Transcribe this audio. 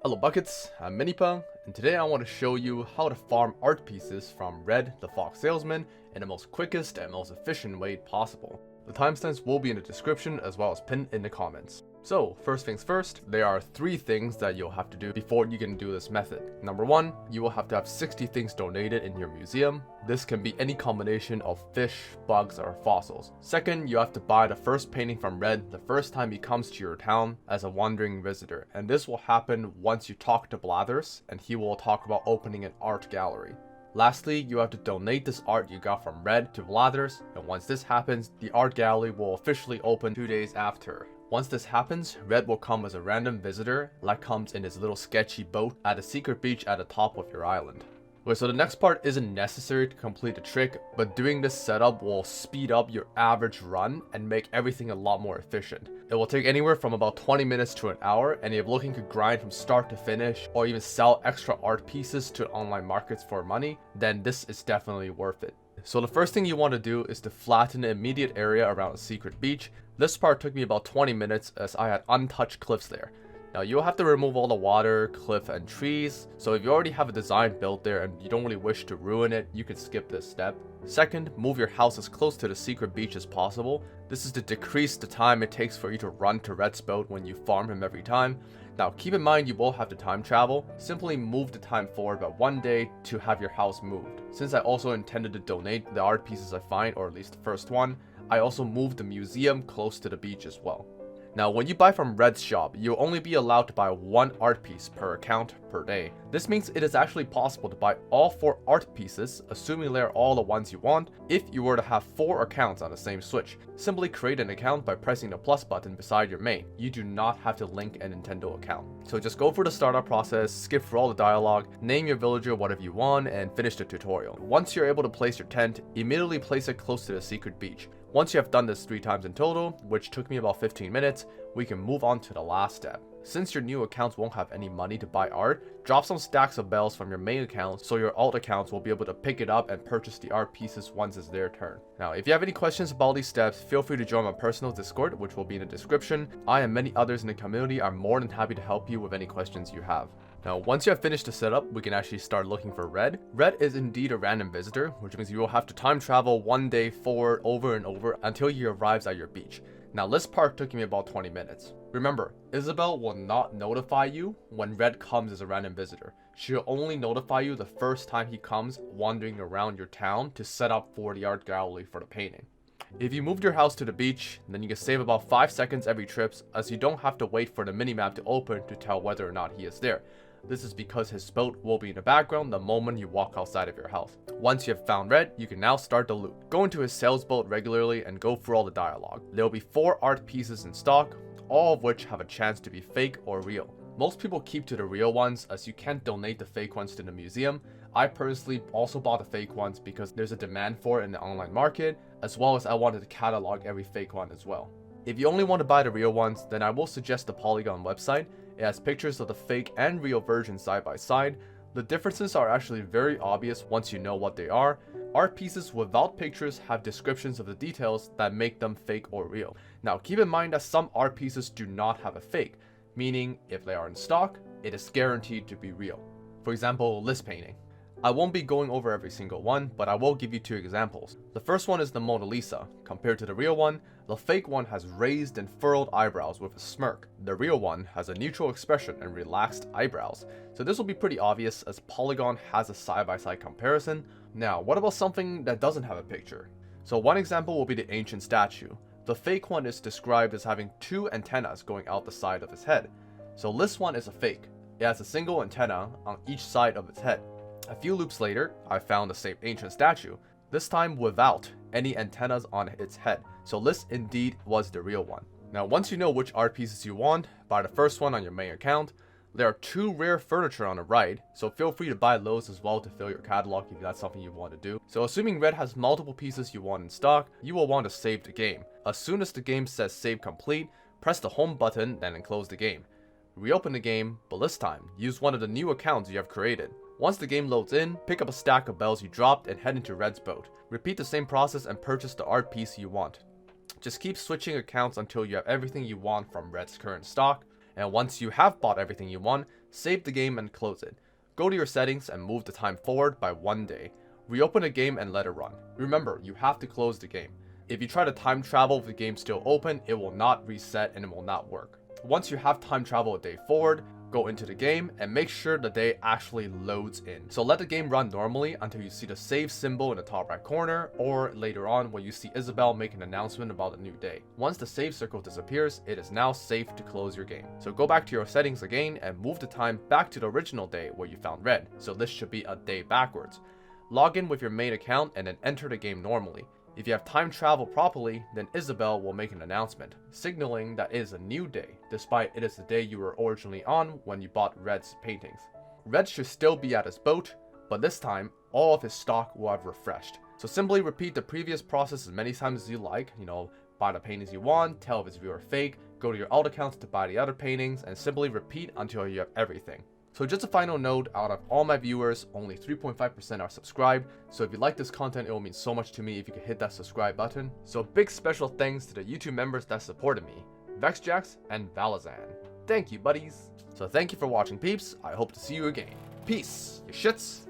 Hello Buckets, I'm Minipa, and today I want to show you how to farm art pieces from Red the Fox Salesman in the most quickest and most efficient way possible. The timestamps will be in the description as well as pinned in the comments. So first things first, there are 3 things that you'll have to do before you can do this method. Number 1, you will have to have 60 things donated in your museum. This can be any combination of fish, bugs, or fossils. Second, you have to buy the first painting from Red the first time he comes to your town as a wandering visitor. And this will happen once you talk to Blathers, and he will talk about opening an art gallery. Lastly, you have to donate this art you got from Red to Blathers, and once this happens, the art gallery will officially open 2 days after. Once this happens, Red will come as a random visitor, like comes in his little sketchy boat at a secret beach at the top of your island. Okay, so the next part isn't necessary to complete the trick, but doing this setup will speed up your average run and make everything a lot more efficient. It will take anywhere from about 20 minutes to an hour, and if you're looking to grind from start to finish, or even sell extra art pieces to online markets for money, then this is definitely worth it. So the first thing you want to do is to flatten the immediate area around a secret beach. This part took me about 20 minutes as I had untouched cliffs there. Now you'll have to remove all the water, cliff, and trees, so if you already have a design built there and you don't really wish to ruin it, you can skip this step. Second, move your house as close to the secret beach as possible. This is to decrease the time it takes for you to run to Red's boat when you farm him every time. Now keep in mind you will have to time travel. Simply move the time forward by 1 day to have your house moved. Since I also intended to donate the art pieces I find, or at least the first one, I also moved the museum close to the beach as well. Now when you buy from Red's shop, you'll only be allowed to buy 1 art piece per account per day. This means it is actually possible to buy all 4 art pieces, assuming they're all the ones you want, if you were to have 4 accounts on the same Switch. Simply create an account by pressing the plus button beside your main. You do not have to link a Nintendo account. So just go through the startup process, skip through all the dialogue, name your villager whatever you want, and finish the tutorial. Once you're able to place your tent, immediately place it close to the secret beach. Once you have done this 3 times in total, which took me about 15 minutes, we can move on to the last step. Since your new accounts won't have any money to buy art, drop some stacks of bells from your main account so your alt accounts will be able to pick it up and purchase the art pieces once it's their turn. Now, if you have any questions about these steps, feel free to join my personal Discord, which will be in the description. I and many others in the community are more than happy to help you with any questions you have. Now, once you have finished the setup, we can actually start looking for Red. Red is indeed a random visitor, which means you will have to time travel 1 day forward over and over until he arrives at your beach. Now, this part took me about 20 minutes. Remember, Isabel will not notify you when Red comes as a random visitor. She'll only notify you the first time he comes wandering around your town to set up for the art gallery for the painting. If you moved your house to the beach, then you can save about 5 seconds every trip, as you don't have to wait for the minimap to open to tell whether or not he is there. This is because his boat will be in the background the moment you walk outside of your house. Once you have found Red, you can now start the loot. Go into his sales boat regularly and go through all the dialogue. There will be 4 art pieces in stock, all of which have a chance to be fake or real. Most people keep to the real ones as you can't donate the fake ones to the museum. I personally also bought the fake ones because there's a demand for it in the online market, as well as I wanted to catalog every fake one as well. If you only want to buy the real ones, then I will suggest the Polygon website. It has pictures of the fake and real version side by side. The differences are actually very obvious once you know what they are. Art pieces without pictures have descriptions of the details that make them fake or real. Now keep in mind that some art pieces do not have a fake, meaning if they are in stock, it is guaranteed to be real. For example, this painting. I won't be going over every single one, but I will give you 2 examples. The first one is the Mona Lisa. Compared to the real one, the fake one has raised and furrowed eyebrows with a smirk. The real one has a neutral expression and relaxed eyebrows. So this will be pretty obvious as Polygon has a side-by-side comparison. Now, what about something that doesn't have a picture? So one example will be the ancient statue. The fake one is described as having 2 antennas going out the side of his head. So this one is a fake. It has a single antenna on each side of its head. A few loops later, I found the same ancient statue, this time without any antennas on its head, so this indeed was the real one. Now once you know which art pieces you want, buy the first one on your main account. There are 2 rare furniture on the right, so feel free to buy those as well to fill your catalog if that's something you want to do. So assuming Red has multiple pieces you want in stock, you will want to save the game. As soon as the game says save complete, press the home button, then close the game. Reopen the game, but this time, use one of the new accounts you have created. Once the game loads in, pick up a stack of bells you dropped and head into Red's boat. Repeat the same process and purchase the art piece you want. Just keep switching accounts until you have everything you want from Red's current stock. And once you have bought everything you want, save the game and close it. Go to your settings and move the time forward by 1 day. Reopen the game and let it run. Remember, you have to close the game. If you try to time travel with the game still open, it will not reset and it will not work. Once you have time travel a day forward, go into the game and make sure the day actually loads in. So let the game run normally until you see the save symbol in the top right corner, or later on when you see Isabelle make an announcement about a new day. Once the save circle disappears, it is now safe to close your game. So go back to your settings again and move the time back to the original day where you found red. So this should be a day backwards. Log in with your main account and then enter the game normally. If you have time travel properly, then Isabelle will make an announcement, signaling that it is a new day, despite it is the day you were originally on when you bought Red's paintings. Red should still be at his boat, but this time, all of his stock will have refreshed. So simply repeat the previous process as many times as you like, buy the paintings you want, tell if it's real or fake, go to your alt accounts to buy the other paintings, and simply repeat until you have everything. So just a final note, out of all my viewers, only 3.5% are subscribed, so if you like this content, it will mean so much to me if you could hit that subscribe button. So big special thanks to the YouTube members that supported me, VexJax and Valazan. Thank you, buddies. So thank you for watching, peeps. I hope to see you again. Peace, you shits.